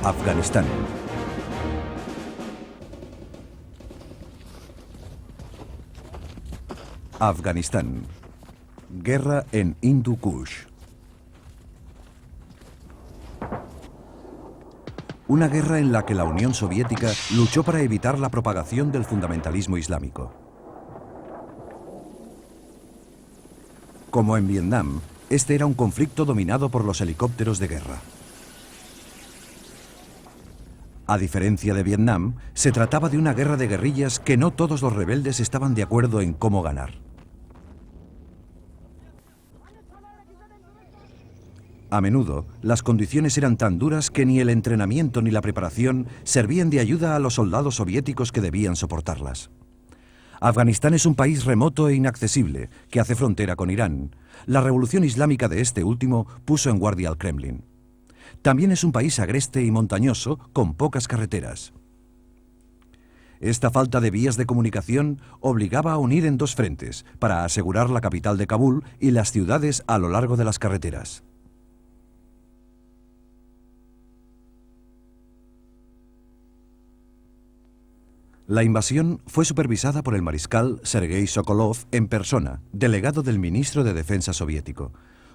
Afganistán. Afganistán. Guerra en Hindu Kush. Una guerra en la que la Unión Soviética luchó para evitar la propagación del fundamentalismo islámico. Como en Vietnam, este era un conflicto dominado por los helicópteros de guerra. A diferencia de Vietnam, se trataba de una guerra de guerrillas que no todos los rebeldes estaban de acuerdo en cómo ganar. A menudo, las condiciones eran tan duras que ni el entrenamiento ni la preparación servían de ayuda a los soldados soviéticos que debían soportarlas. Afganistán es un país remoto e inaccesible que hace frontera con Irán. La revolución islámica de este último puso en guardia al Kremlin. También es un país agreste y montañoso con pocas carreteras. Esta falta de vías de comunicación obligaba a unir en dos frentes para asegurar la capital de Kabul y las ciudades a lo largo de las carreteras. La invasión fue supervisada por el mariscal Sergei Sokolov en persona, delegado del ministro de Defensa soviético.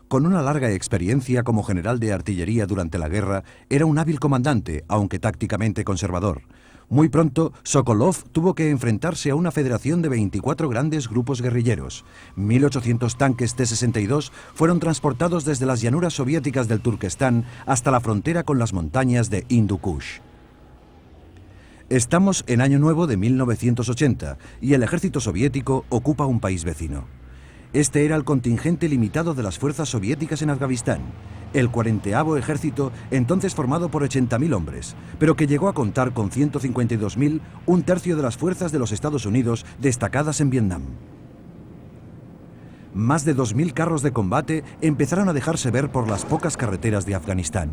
Con una larga experiencia como general de artillería durante la guerra, era un hábil comandante, aunque tácticamente conservador. Muy pronto, Sokolov tuvo que enfrentarse a una federación de 24 grandes grupos guerrilleros. 1.800 tanques T-62 fueron transportados desde las llanuras soviéticas del Turquestán hasta la frontera con las montañas de Hindu Kush. Estamos en Año Nuevo de 1980 y el ejército soviético ocupa un país vecino. Este era el contingente limitado de las fuerzas soviéticas en Afganistán, el 40º ejército, entonces formado por 80.000 hombres, pero que llegó a contar con 152.000, un tercio de las fuerzas de los Estados Unidos destacadas en Vietnam. Más de 2.000 carros de combate empezaron a dejarse ver por las pocas carreteras de Afganistán.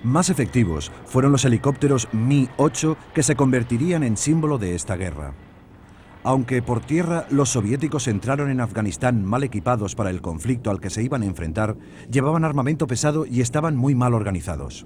Más efectivos fueron los helicópteros Mi-8 que se convertirían en símbolo de esta guerra. Aunque por tierra los soviéticos entraron en Afganistán mal equipados para el conflicto al que se iban a enfrentar, llevaban armamento pesado y estaban muy mal organizados.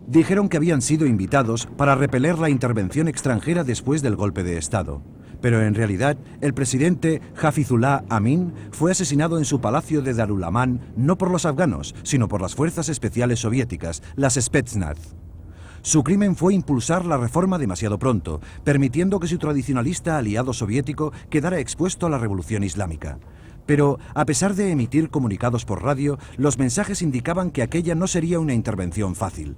Dijeron que habían sido invitados para repeler la intervención extranjera después del golpe de Estado. Pero en realidad, el presidente Hafizullah Amin fue asesinado en su palacio de Darul Aman no por los afganos, sino por las fuerzas especiales soviéticas, las Spetsnaz. Su crimen fue impulsar la reforma demasiado pronto, permitiendo que su tradicionalista aliado soviético quedara expuesto a la revolución islámica. Pero, a pesar de emitir comunicados por radio, los mensajes indicaban que aquella no sería una intervención fácil.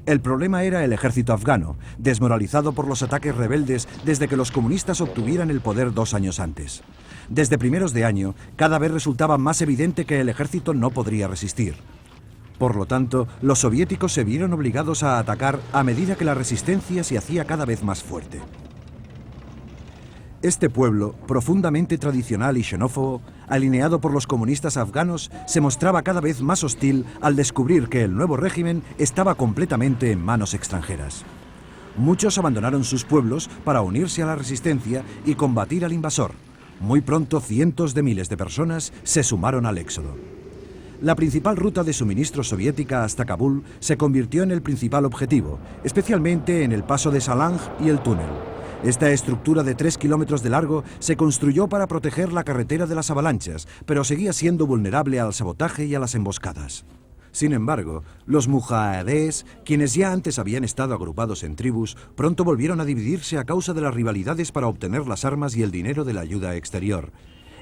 El problema era el ejército afgano, desmoralizado por los ataques rebeldes desde que los comunistas obtuvieran el poder 2 años antes. Desde primeros de año, cada vez resultaba más evidente que el ejército no podría resistir. Por lo tanto, los soviéticos se vieron obligados a atacar a medida que la resistencia se hacía cada vez más fuerte. Este pueblo, profundamente tradicional y xenófobo, alineado por los comunistas afganos, se mostraba cada vez más hostil al descubrir que el nuevo régimen estaba completamente en manos extranjeras. Muchos abandonaron sus pueblos para unirse a la resistencia y combatir al invasor. Muy pronto cientos de miles de personas se sumaron al éxodo. La principal ruta de suministro soviética hasta Kabul se convirtió en el principal objetivo, especialmente en el paso de Salang y el túnel. Esta estructura de 3 kilómetros de largo se construyó para proteger la carretera de las avalanchas, pero seguía siendo vulnerable al sabotaje y a las emboscadas. Sin embargo, los mujahedés, quienes ya antes habían estado agrupados en tribus, pronto volvieron a dividirse a causa de las rivalidades para obtener las armas y el dinero de la ayuda exterior.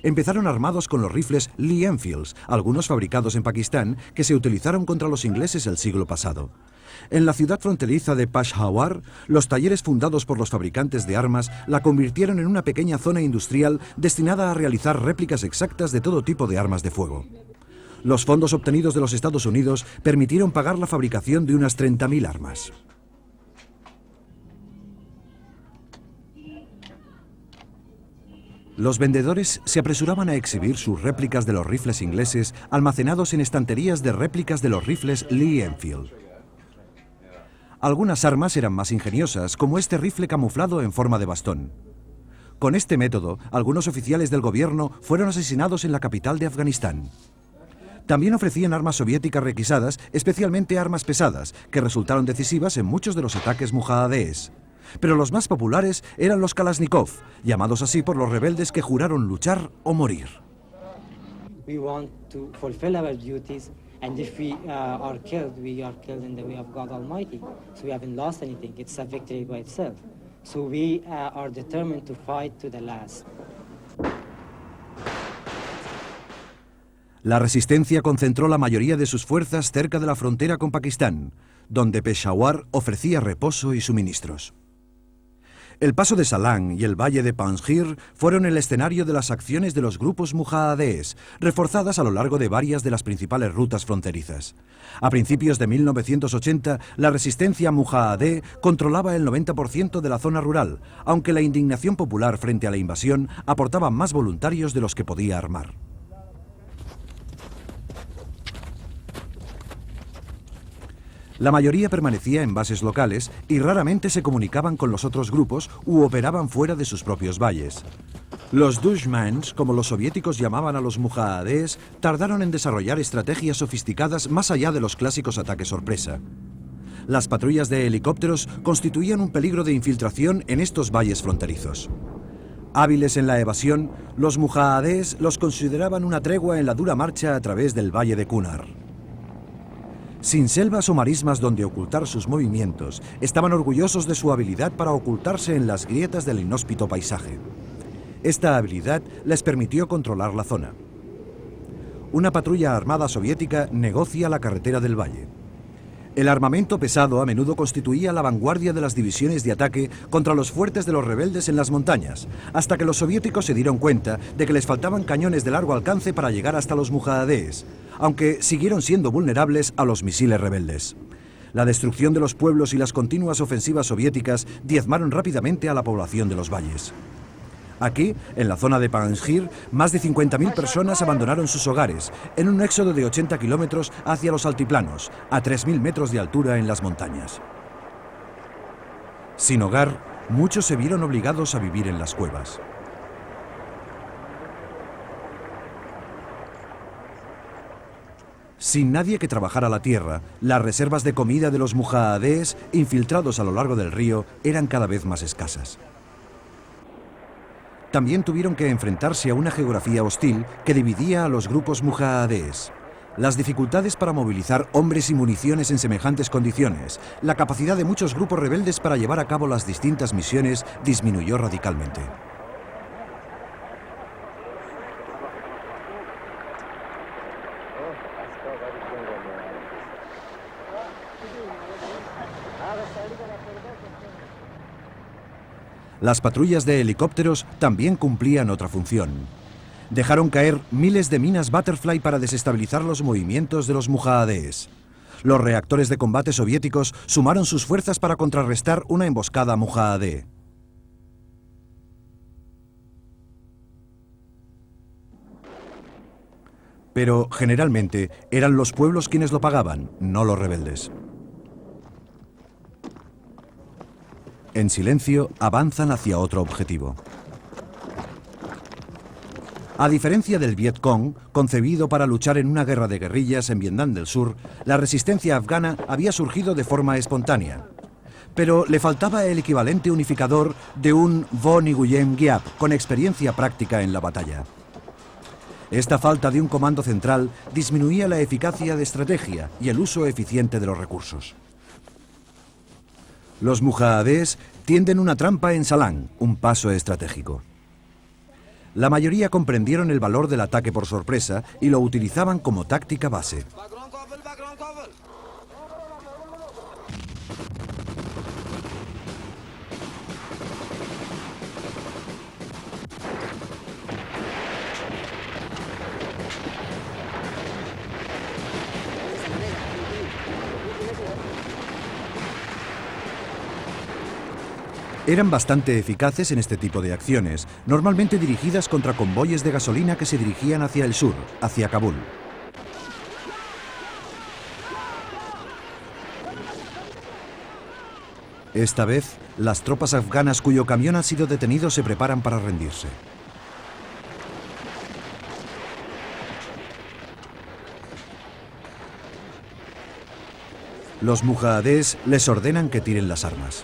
Empezaron armados con los rifles Lee Enfields, algunos fabricados en Pakistán, que se utilizaron contra los ingleses el siglo pasado. En la ciudad fronteriza de Peshawar, los talleres fundados por los fabricantes de armas la convirtieron en una pequeña zona industrial destinada a realizar réplicas exactas de todo tipo de armas de fuego. Los fondos obtenidos de los Estados Unidos permitieron pagar la fabricación de unas 30.000 armas. Los vendedores se apresuraban a exhibir sus réplicas de los rifles ingleses almacenados en estanterías de réplicas de los rifles Lee Enfield. Algunas armas eran más ingeniosas, como este rifle camuflado en forma de bastón. Con este método, algunos oficiales del gobierno fueron asesinados en la capital de Afganistán. También ofrecían armas soviéticas requisadas, especialmente armas pesadas, que resultaron decisivas en muchos de los ataques mujahadíes. Pero los más populares eran los Kalashnikov, llamados así por los rebeldes que juraron luchar o morir. We want to fulfill our duties, and if we are killed in the way of God Almighty. So we haven't lost anything. It's a victory by itself. So we are determined to fight to the last. La resistencia concentró la mayoría de sus fuerzas cerca de la frontera con Pakistán, donde Peshawar ofrecía reposo y suministros. El paso de Salang y el valle de Panjshir fueron el escenario de las acciones de los grupos mujahadíes, reforzadas a lo largo de varias de las principales rutas fronterizas. A principios de 1980, la resistencia mujahadí controlaba el 90% de la zona rural, aunque la indignación popular frente a la invasión aportaba más voluntarios de los que podía armar. La mayoría permanecía en bases locales y raramente se comunicaban con los otros grupos u operaban fuera de sus propios valles. Los dushmans, como los soviéticos llamaban a los mujahadíes, tardaron en desarrollar estrategias sofisticadas más allá de los clásicos ataques sorpresa. Las patrullas de helicópteros constituían un peligro de infiltración en estos valles fronterizos. Hábiles en la evasión, los mujahadíes los consideraban una tregua en la dura marcha a través del valle de Kunar. Sin selvas o marismas donde ocultar sus movimientos, estaban orgullosos de su habilidad para ocultarse en las grietas del inhóspito paisaje. Esta habilidad les permitió controlar la zona. Una patrulla armada soviética negocia la carretera del valle. El armamento pesado a menudo constituía la vanguardia de las divisiones de ataque contra los fuertes de los rebeldes en las montañas, hasta que los soviéticos se dieron cuenta de que les faltaban cañones de largo alcance para llegar hasta los mujahadíes, aunque siguieron siendo vulnerables a los misiles rebeldes. La destrucción de los pueblos y las continuas ofensivas soviéticas diezmaron rápidamente a la población de los valles. Aquí, en la zona de Panjshir, más de 50.000 personas abandonaron sus hogares, en un éxodo de 80 kilómetros hacia los altiplanos, a 3.000 metros de altura en las montañas. Sin hogar, muchos se vieron obligados a vivir en las cuevas. Sin nadie que trabajara la tierra, las reservas de comida de los mujahadíes, infiltrados a lo largo del río, eran cada vez más escasas. También tuvieron que enfrentarse a una geografía hostil que dividía a los grupos mujahadíes. Las dificultades para movilizar hombres y municiones en semejantes condiciones, la capacidad de muchos grupos rebeldes para llevar a cabo las distintas misiones disminuyó radicalmente. Las patrullas de helicópteros también cumplían otra función. Dejaron caer miles de minas Butterfly para desestabilizar los movimientos de los mujahadíes. Los reactores de combate soviéticos sumaron sus fuerzas para contrarrestar una emboscada mujahadí. Pero generalmente eran los pueblos quienes lo pagaban, no los rebeldes. En silencio, avanzan hacia otro objetivo. A diferencia del Vietcong, concebido para luchar en una guerra de guerrillas en Vietnam del Sur, la resistencia afgana había surgido de forma espontánea. Pero le faltaba el equivalente unificador de un Vo Nguyen Giap con experiencia práctica en la batalla. Esta falta de un comando central disminuía la eficacia de estrategia y el uso eficiente de los recursos. Los mujahadíes tienden una trampa en Salang, un paso estratégico. La mayoría comprendieron el valor del ataque por sorpresa y lo utilizaban como táctica base. Eran bastante eficaces en este tipo de acciones, normalmente dirigidas contra convoyes de gasolina que se dirigían hacia el sur, hacia Kabul. Esta vez, las tropas afganas cuyo camión ha sido detenido se preparan para rendirse. Los mujahedés les ordenan que tiren las armas.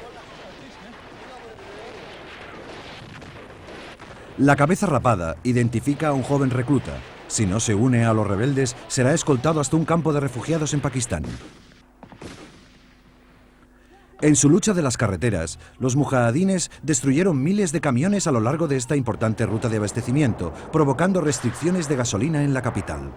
La cabeza rapada identifica a un joven recluta. Si no se une a los rebeldes, será escoltado hasta un campo de refugiados en Pakistán. En su lucha de las carreteras, los mujahidines destruyeron miles de camiones a lo largo de esta importante ruta de abastecimiento, provocando restricciones de gasolina en la capital.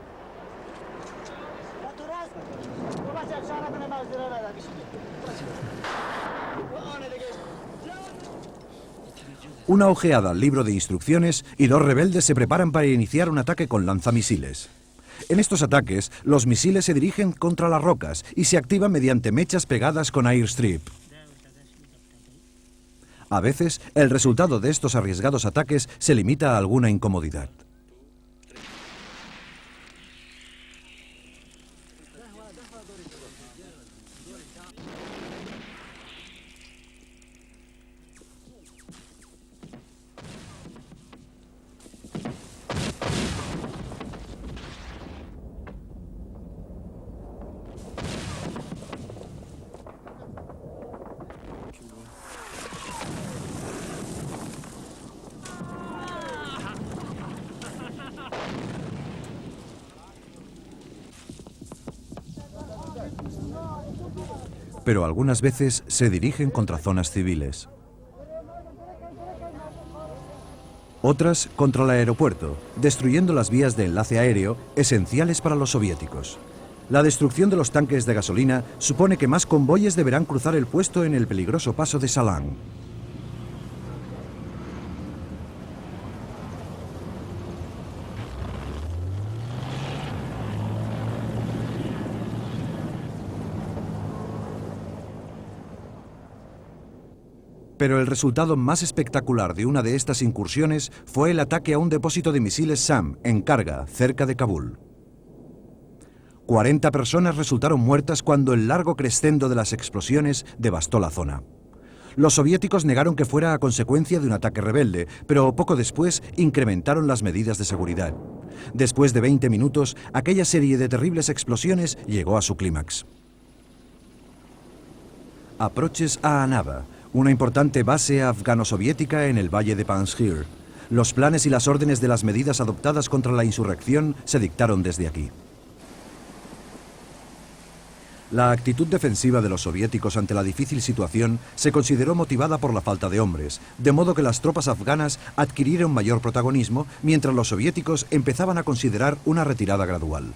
Una ojeada al libro de instrucciones y dos rebeldes se preparan para iniciar un ataque con lanzamisiles. En estos ataques, los misiles se dirigen contra las rocas y se activan mediante mechas pegadas con airstrip. A veces, el resultado de estos arriesgados ataques se limita a alguna incomodidad. Pero algunas veces se dirigen contra zonas civiles. Otras contra el aeropuerto, destruyendo las vías de enlace aéreo esenciales para los soviéticos. La destrucción de los tanques de gasolina supone que más convoyes deberán cruzar el puesto en el peligroso paso de Salan. Pero el resultado más espectacular de una de estas incursiones fue el ataque a un depósito de misiles SAM en carga, cerca de Kabul. 40 personas resultaron muertas cuando el largo crescendo de las explosiones devastó la zona. Los soviéticos negaron que fuera a consecuencia de un ataque rebelde, pero poco después incrementaron las medidas de seguridad. Después de 20 minutos, aquella serie de terribles explosiones llegó a su clímax. Aproches a Anaba, una importante base afgano-soviética en el valle de Panjshir. Los planes y las órdenes de las medidas adoptadas contra la insurrección se dictaron desde aquí. La actitud defensiva de los soviéticos ante la difícil situación se consideró motivada por la falta de hombres, de modo que las tropas afganas adquirieron mayor protagonismo mientras los soviéticos empezaban a considerar una retirada gradual.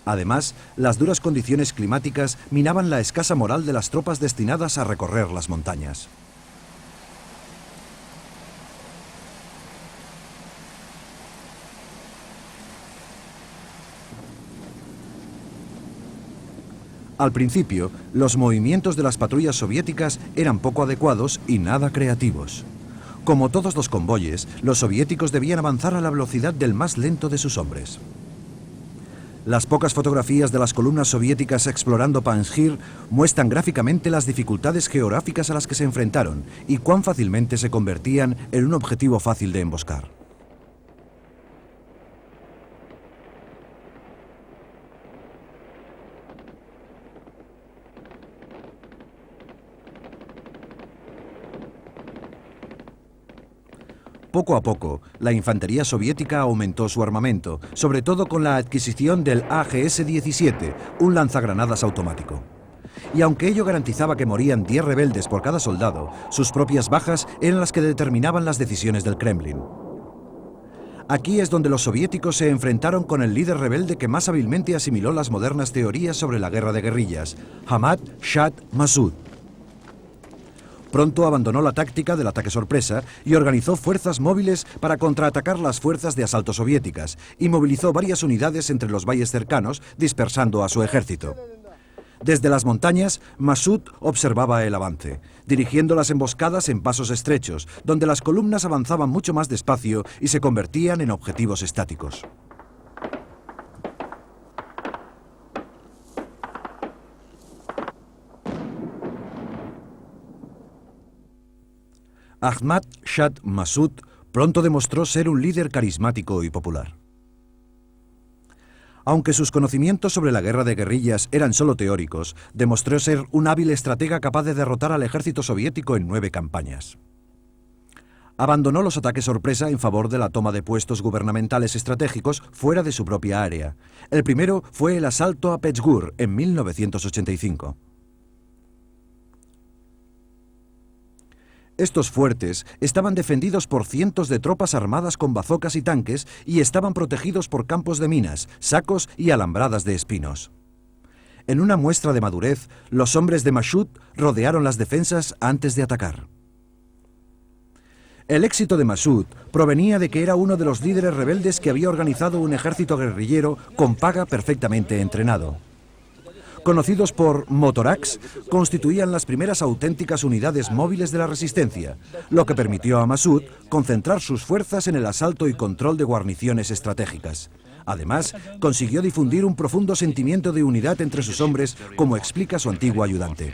Además, las duras condiciones climáticas minaban la escasa moral de las tropas destinadas a recorrer las montañas. Al principio, los movimientos de las patrullas soviéticas eran poco adecuados y nada creativos. Como todos los convoyes, los soviéticos debían avanzar a la velocidad del más lento de sus hombres. Las pocas fotografías de las columnas soviéticas explorando Panjshir muestran gráficamente las dificultades geográficas a las que se enfrentaron y cuán fácilmente se convertían en un objetivo fácil de emboscar. Poco a poco, la infantería soviética aumentó su armamento, sobre todo con la adquisición del AGS-17, un lanzagranadas automático. Y aunque ello garantizaba que morían 10 rebeldes por cada soldado, sus propias bajas eran las que determinaban las decisiones del Kremlin. Aquí es donde los soviéticos se enfrentaron con el líder rebelde que más hábilmente asimiló las modernas teorías sobre la guerra de guerrillas, Ahmad Shah Massoud. Pronto abandonó la táctica del ataque sorpresa y organizó fuerzas móviles para contraatacar las fuerzas de asalto soviéticas y movilizó varias unidades entre los valles cercanos, dispersando a su ejército. Desde las montañas, Massoud observaba el avance, dirigiendo las emboscadas en pasos estrechos, donde las columnas avanzaban mucho más despacio y se convertían en objetivos estáticos. Ahmad Shah Massoud pronto demostró ser un líder carismático y popular. Aunque sus conocimientos sobre la guerra de guerrillas eran solo teóricos, demostró ser un hábil estratega capaz de derrotar al ejército soviético en 9 campañas. Abandonó los ataques sorpresa en favor de la toma de puestos gubernamentales estratégicos fuera de su propia área. El primero fue el asalto a Pechgur en 1985. Estos fuertes estaban defendidos por cientos de tropas armadas con bazocas y tanques y estaban protegidos por campos de minas, sacos y alambradas de espinos. En una muestra de madurez, los hombres de Massoud rodearon las defensas antes de atacar. El éxito de Massoud provenía de que era uno de los líderes rebeldes que había organizado un ejército guerrillero con paga perfectamente entrenado. Conocidos por motoraks, constituían las primeras auténticas unidades móviles de la resistencia, lo que permitió a Massoud concentrar sus fuerzas en el asalto y control de guarniciones estratégicas. Además, consiguió difundir un profundo sentimiento de unidad entre sus hombres, como explica su antiguo ayudante.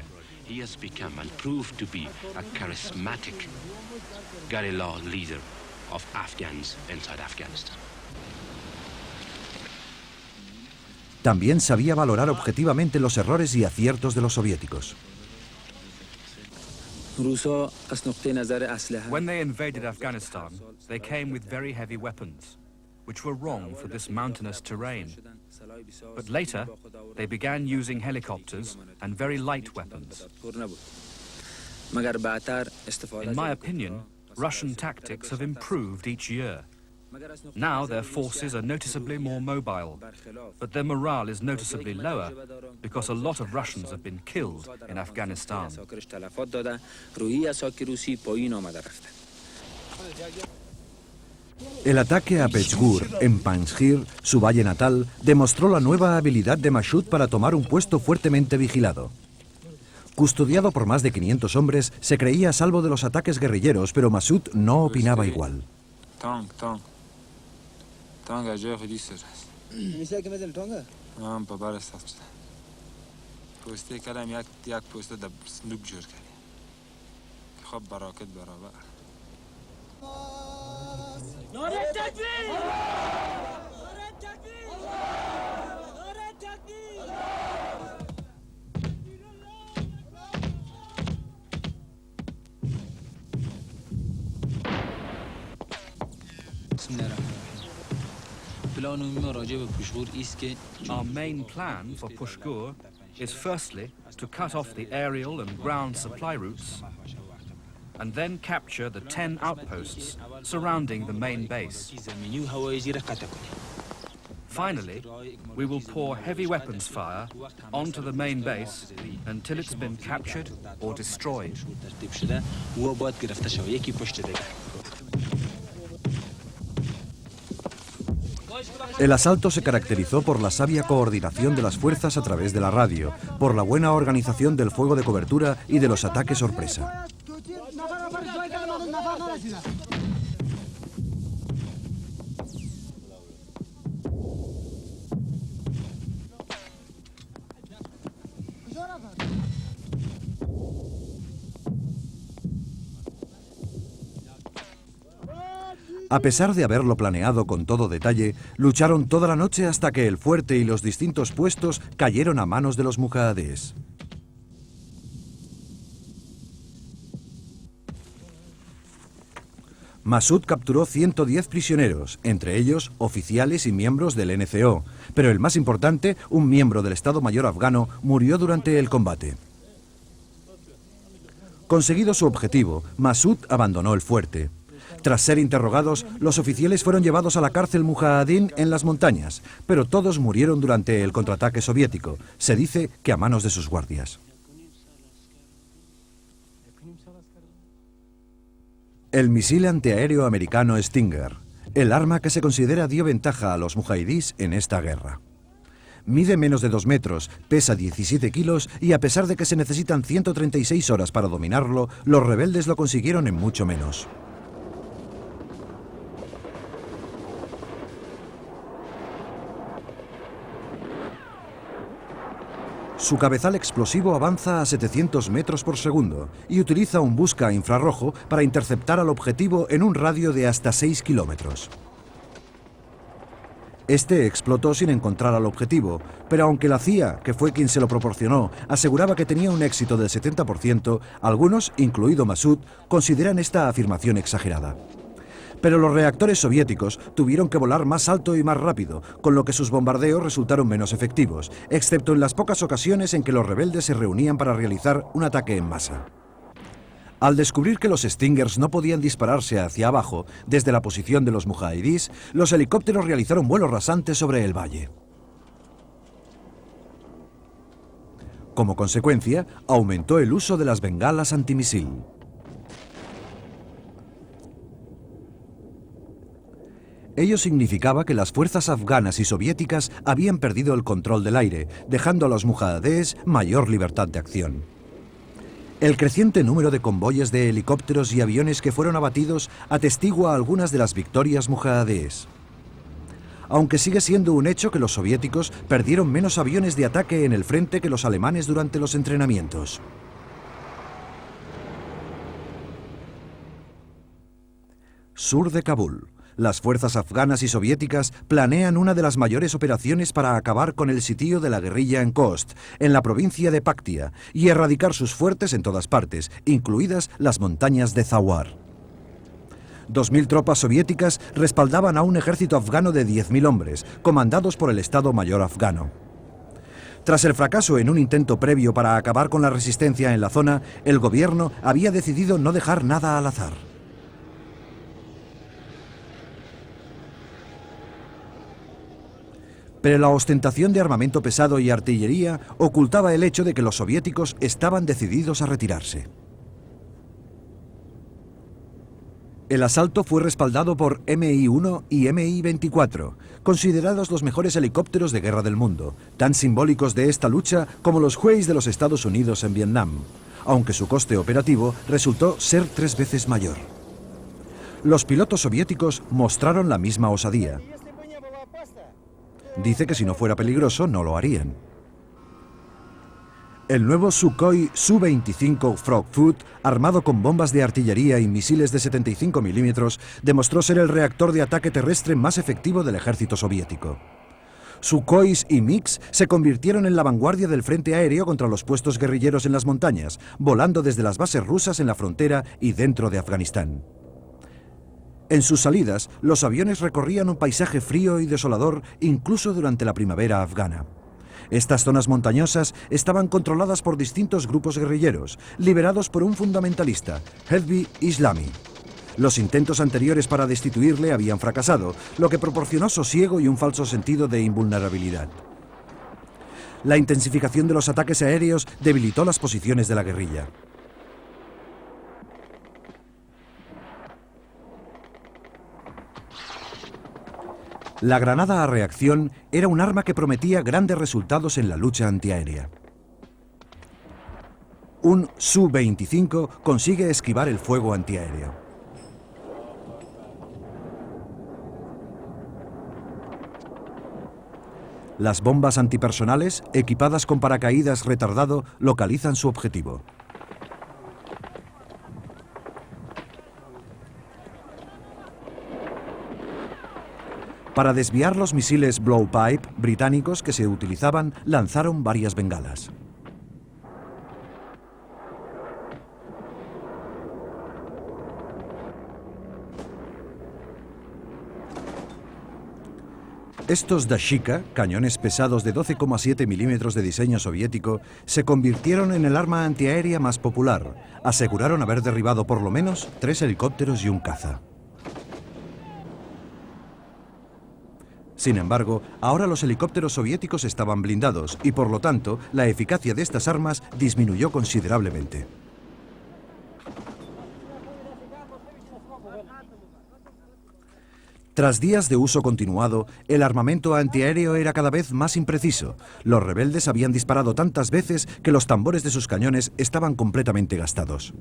También sabía valorar objetivamente los errores y aciertos de los soviéticos. When they invaded Afghanistan, they came with very heavy weapons, which were wrong for this mountainous terrain. But later, they began using helicopters and very light weapons. In my opinion, Russian tactics have improved each year. Now their forces are noticeably more mobile, but their morale is noticeably lower because a lot of Russians have been killed in Afghanistan. El ataque a Pechgur, en Panjshir, su valle natal, demostró la nueva habilidad de Massoud para tomar un puesto fuertemente vigilado. Custodiado por más de 500 hombres, se creía a salvo de los ataques guerrilleros, pero Massoud no opinaba igual. تانگ از جای خودی سر است میشه که مثل تانگه؟ بابر استفت شده پوسته کردم یک پوسته در صندوق جور کردیم که خب براکت برابر ناره تکبیر! ناره تکبیر! ناره تکبیر! بسم الله الرحمن الرحیم. Our main plan for Pushgur is firstly to cut off the aerial and ground supply routes and then capture the 10 outposts surrounding the main base. Finally, we will pour heavy weapons fire onto the main base until it's been captured or destroyed. El asalto se caracterizó por la sabia coordinación de las fuerzas a través de la radio, por la buena organización del fuego de cobertura y de los ataques sorpresa. A pesar de haberlo planeado con todo detalle, lucharon toda la noche hasta que el fuerte y los distintos puestos cayeron a manos de los mujahedíes. Massoud capturó 110 prisioneros, entre ellos oficiales y miembros del NCO, pero el más importante, un miembro del Estado Mayor afgano, murió durante el combate. Conseguido su objetivo, Massoud abandonó el fuerte. Tras ser interrogados, los oficiales fueron llevados a la cárcel mujahidín en las montañas, pero todos murieron durante el contraataque soviético. Se dice que a manos de sus guardias. El misil antiaéreo americano Stinger, el arma que se considera dio ventaja a los mujahidíes en esta guerra. Mide menos de 2 metros, pesa 17 kilos y a pesar de que se necesitan 136 horas para dominarlo, los rebeldes lo consiguieron en mucho menos. Su cabezal explosivo avanza a 700 metros por segundo y utiliza un busca infrarrojo para interceptar al objetivo en un radio de hasta 6 kilómetros. Este explotó sin encontrar al objetivo, pero aunque la CIA, que fue quien se lo proporcionó, aseguraba que tenía un éxito del 70%, algunos, incluido Massoud, consideran esta afirmación exagerada. Pero los reactores soviéticos tuvieron que volar más alto y más rápido, con lo que sus bombardeos resultaron menos efectivos, excepto en las pocas ocasiones en que los rebeldes se reunían para realizar un ataque en masa. Al descubrir que los Stingers no podían dispararse hacia abajo desde la posición de los mujahidís, los helicópteros realizaron vuelos rasantes sobre el valle. Como consecuencia, aumentó el uso de las bengalas antimisil. Ello significaba que las fuerzas afganas y soviéticas habían perdido el control del aire, dejando a los mujahidés mayor libertad de acción. El creciente número de convoyes de helicópteros y aviones que fueron abatidos atestigua algunas de las victorias mujahidés. Aunque sigue siendo un hecho que los soviéticos perdieron menos aviones de ataque en el frente que los alemanes durante los entrenamientos. Sur de Kabul. Las fuerzas afganas y soviéticas planean una de las mayores operaciones para acabar con el sitio de la guerrilla en Khost, en la provincia de Paktia, y erradicar sus fuertes en todas partes, incluidas las montañas de Zawar. 2.000 tropas soviéticas respaldaban a un ejército afgano de 10.000 hombres, comandados por el Estado Mayor afgano. Tras el fracaso en un intento previo para acabar con la resistencia en la zona, el gobierno había decidido no dejar nada al azar. Pero la ostentación de armamento pesado y artillería ocultaba el hecho de que los soviéticos estaban decididos a retirarse. El asalto fue respaldado por Mi-1 y Mi-24, considerados los mejores helicópteros de guerra del mundo, tan simbólicos de esta lucha como los Hueys de los Estados Unidos en Vietnam, aunque su coste operativo resultó ser 3 veces mayor. Los pilotos soviéticos mostraron la misma osadía. Dice que si no fuera peligroso, no lo harían. El nuevo Sukhoi Su-25 Frogfoot, armado con bombas de artillería y misiles de 75 milímetros, demostró ser el reactor de ataque terrestre más efectivo del ejército soviético. Sukhois y MiGs se convirtieron en la vanguardia del frente aéreo contra los puestos guerrilleros en las montañas, volando desde las bases rusas en la frontera y dentro de Afganistán. En sus salidas, los aviones recorrían un paisaje frío y desolador incluso durante la primavera afgana. Estas zonas montañosas estaban controladas por distintos grupos guerrilleros, liderados por un fundamentalista, Hezbi Islami. Los intentos anteriores para destituirle habían fracasado, lo que proporcionó sosiego y un falso sentido de invulnerabilidad. La intensificación de los ataques aéreos debilitó las posiciones de la guerrilla. La granada a reacción era un arma que prometía grandes resultados en la lucha antiaérea. Un Su-25 consigue esquivar el fuego antiaéreo. Las bombas antipersonales, equipadas con paracaídas retardado, localizan su objetivo. Para desviar los misiles Blowpipe británicos que se utilizaban, lanzaron varias bengalas. Estos Dashika, cañones pesados de 12,7 milímetros de diseño soviético, se convirtieron en el arma antiaérea más popular. Aseguraron haber derribado por lo menos 3 helicópteros y un caza. Sin embargo, ahora los helicópteros soviéticos estaban blindados y, por lo tanto, la eficacia de estas armas disminuyó considerablemente. Tras días de uso continuado, el armamento antiaéreo era cada vez más impreciso. Los rebeldes habían disparado tantas veces que los tambores de sus cañones estaban completamente gastados.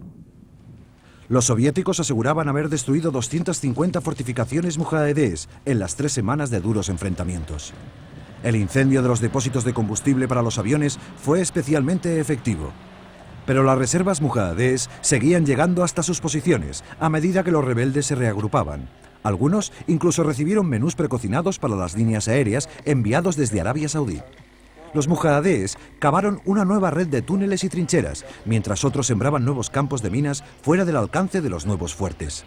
Los soviéticos aseguraban haber destruido 250 fortificaciones mujahedíes en las 3 semanas de duros enfrentamientos. El incendio de los depósitos de combustible para los aviones fue especialmente efectivo. Pero las reservas mujahedíes seguían llegando hasta sus posiciones a medida que los rebeldes se reagrupaban. Algunos incluso recibieron menús precocinados para las líneas aéreas enviados desde Arabia Saudí. Los mujahedíes cavaron una nueva red de túneles y trincheras, mientras otros sembraban nuevos campos de minas fuera del alcance de los nuevos fuertes.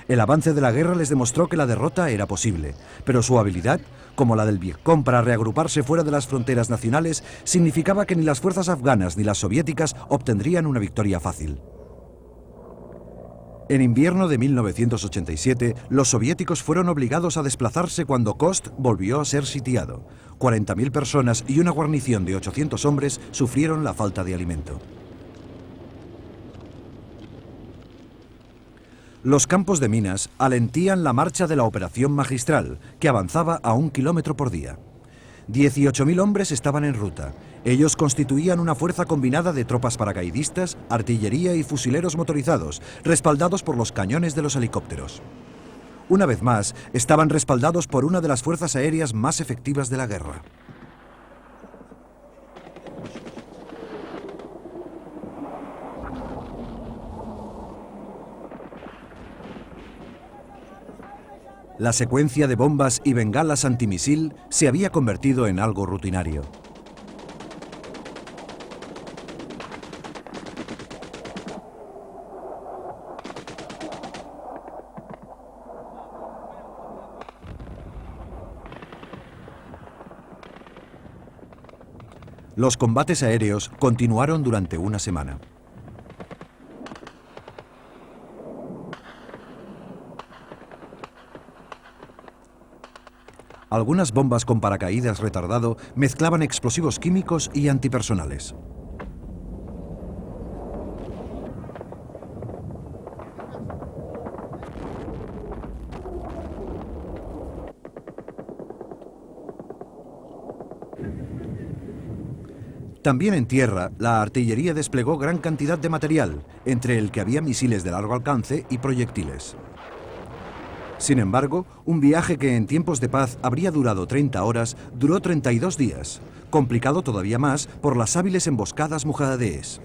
El avance de la guerra les demostró que la derrota era posible, pero su habilidad, como la del Vietcong para reagruparse fuera de las fronteras nacionales, significaba que ni las fuerzas afganas ni las soviéticas obtendrían una victoria fácil. En invierno de 1987, los soviéticos fueron obligados a desplazarse cuando Khost volvió a ser sitiado. 40.000 personas y una guarnición de 800 hombres sufrieron la falta de alimento. Los campos de minas alentían la marcha de la operación magistral, que avanzaba a 1 kilómetro por día. 18.000 hombres estaban en ruta. Ellos constituían una fuerza combinada de tropas paracaidistas, artillería y fusileros motorizados, respaldados por los cañones de los helicópteros. Una vez más, estaban respaldados por una de las fuerzas aéreas más efectivas de la guerra. La secuencia de bombas y bengalas antimisil se había convertido en algo rutinario. Los combates aéreos continuaron durante una semana. Algunas bombas con paracaídas retardado mezclaban explosivos químicos y antipersonales. También en tierra, la artillería desplegó gran cantidad de material, entre el que había misiles de largo alcance y proyectiles. Sin embargo, un viaje que en tiempos de paz habría durado 30 horas, duró 32 días, complicado todavía más por las hábiles emboscadas mujahedíes.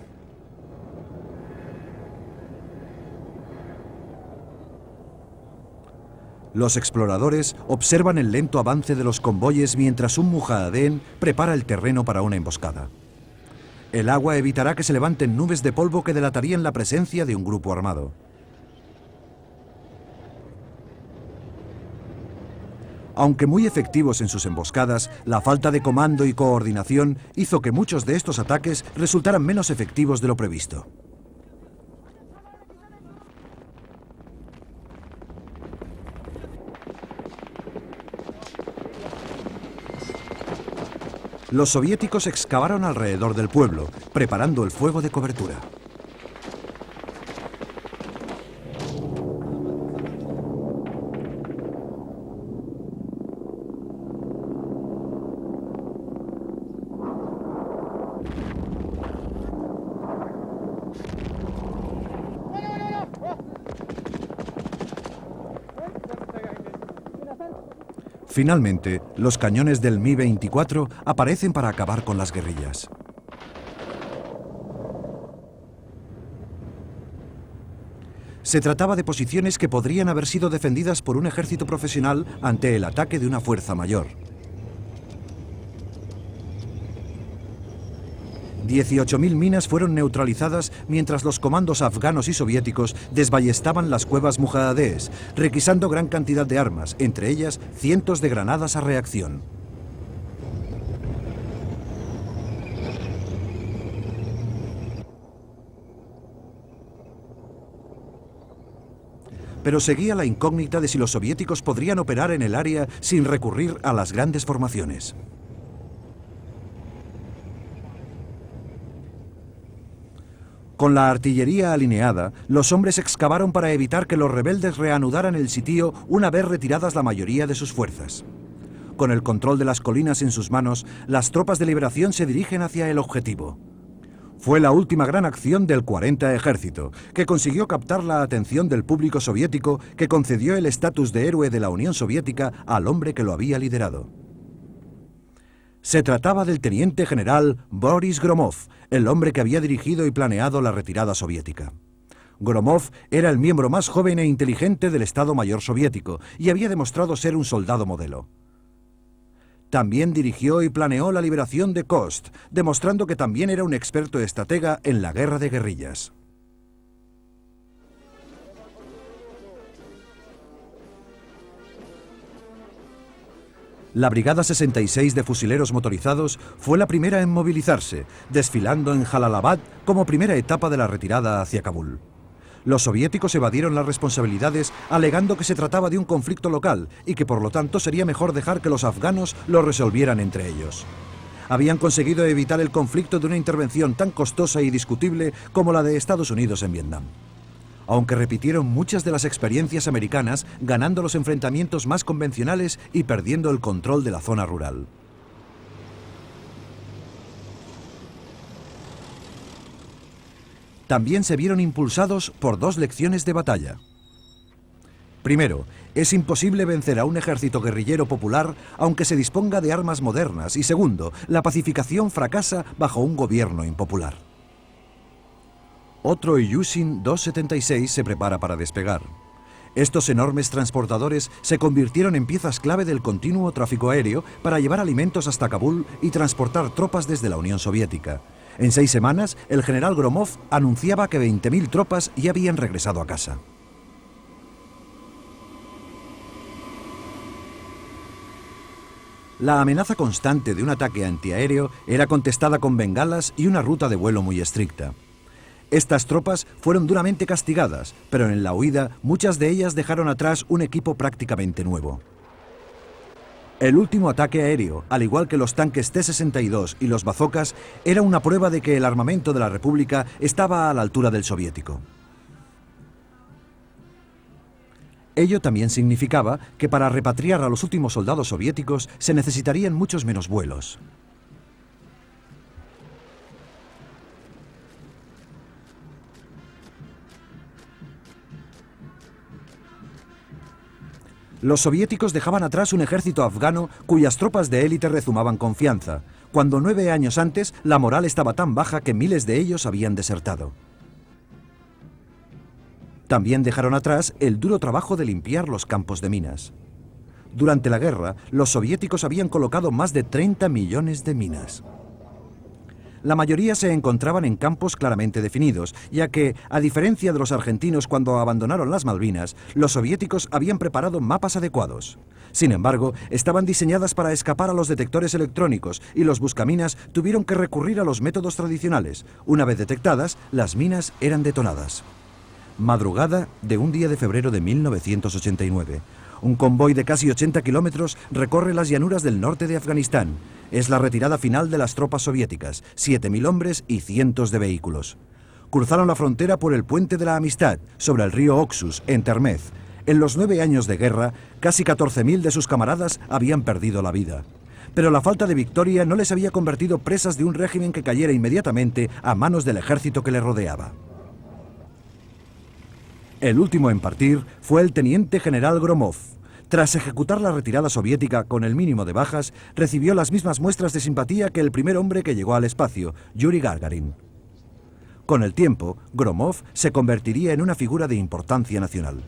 Los exploradores observan el lento avance de los convoyes mientras un mujahedí prepara el terreno para una emboscada. El agua evitará que se levanten nubes de polvo que delatarían la presencia de un grupo armado. Aunque muy efectivos en sus emboscadas, la falta de comando y coordinación hizo que muchos de estos ataques resultaran menos efectivos de lo previsto. Los soviéticos excavaron alrededor del pueblo, preparando el fuego de cobertura. Finalmente, los cañones del Mi-24 aparecen para acabar con las guerrillas. Se trataba de posiciones que podrían haber sido defendidas por un ejército profesional ante el ataque de una fuerza mayor. 18.000 minas fueron neutralizadas mientras los comandos afganos y soviéticos desballestaban las cuevas mujahedíes, requisando gran cantidad de armas, entre ellas cientos de granadas a reacción. Pero seguía la incógnita de si los soviéticos podrían operar en el área sin recurrir a las grandes formaciones. Con la artillería alineada, los hombres excavaron para evitar que los rebeldes reanudaran el sitio una vez retiradas la mayoría de sus fuerzas. Con el control de las colinas en sus manos, las tropas de liberación se dirigen hacia el objetivo. Fue la última gran acción del 40 Ejército, que consiguió captar la atención del público soviético, que concedió el estatus de héroe de la Unión Soviética al hombre que lo había liderado. Se trataba del teniente general Boris Gromov, el hombre que había dirigido y planeado la retirada soviética. Gromov era el miembro más joven e inteligente del Estado Mayor soviético y había demostrado ser un soldado modelo. También dirigió y planeó la liberación de Khost, demostrando que también era un experto estratega en la guerra de guerrillas. La Brigada 66 de Fusileros Motorizados fue la primera en movilizarse, desfilando en Jalalabad como primera etapa de la retirada hacia Kabul. Los soviéticos evadieron las responsabilidades alegando que se trataba de un conflicto local y que por lo tanto sería mejor dejar que los afganos lo resolvieran entre ellos. Habían conseguido evitar el conflicto de una intervención tan costosa y discutible como la de Estados Unidos en Vietnam. Aunque repitieron muchas de las experiencias americanas, ganando los enfrentamientos más convencionales y perdiendo el control de la zona rural. También se vieron impulsados por dos lecciones de batalla. Primero, es imposible vencer a un ejército guerrillero popular aunque se disponga de armas modernas. Y segundo, la pacificación fracasa bajo un gobierno impopular. Otro Ilyushin 276 se prepara para despegar. Estos enormes transportadores se convirtieron en piezas clave del continuo tráfico aéreo para llevar alimentos hasta Kabul y transportar tropas desde la Unión Soviética. En 6 semanas, el general Gromov anunciaba que 20.000 tropas ya habían regresado a casa. La amenaza constante de un ataque antiaéreo era contestada con bengalas y una ruta de vuelo muy estricta. Estas tropas fueron duramente castigadas, pero en la huida muchas de ellas dejaron atrás un equipo prácticamente nuevo. El último ataque aéreo, al igual que los tanques T-62 y los bazookas, era una prueba de que el armamento de la República estaba a la altura del soviético. Ello también significaba que para repatriar a los últimos soldados soviéticos se necesitarían muchos menos vuelos. Los soviéticos dejaban atrás un ejército afgano cuyas tropas de élite rezumaban confianza, cuando 9 años antes la moral estaba tan baja que miles de ellos habían desertado. También dejaron atrás el duro trabajo de limpiar los campos de minas. Durante la guerra, los soviéticos habían colocado más de 30 millones de minas. La mayoría se encontraban en campos claramente definidos, ya que, a diferencia de los argentinos cuando abandonaron las Malvinas, los soviéticos habían preparado mapas adecuados. Sin embargo, estaban diseñadas para escapar a los detectores electrónicos y los buscaminas tuvieron que recurrir a los métodos tradicionales. Una vez detectadas, las minas eran detonadas. Madrugada de un día de febrero de 1989. Un convoy de casi 80 kilómetros recorre las llanuras del norte de Afganistán. Es la retirada final de las tropas soviéticas, 7.000 hombres y cientos de vehículos. Cruzaron la frontera por el Puente de la Amistad, sobre el río Oxus, en Termez. En los 9 años de guerra, casi 14.000 de sus camaradas habían perdido la vida. Pero la falta de victoria no les había convertido presas de un régimen que cayera inmediatamente a manos del ejército que le rodeaba. El último en partir fue el teniente general Gromov. Tras ejecutar la retirada soviética con el mínimo de bajas, recibió las mismas muestras de simpatía que el primer hombre que llegó al espacio, Yuri Gagarin. Con el tiempo, Gromov se convertiría en una figura de importancia nacional.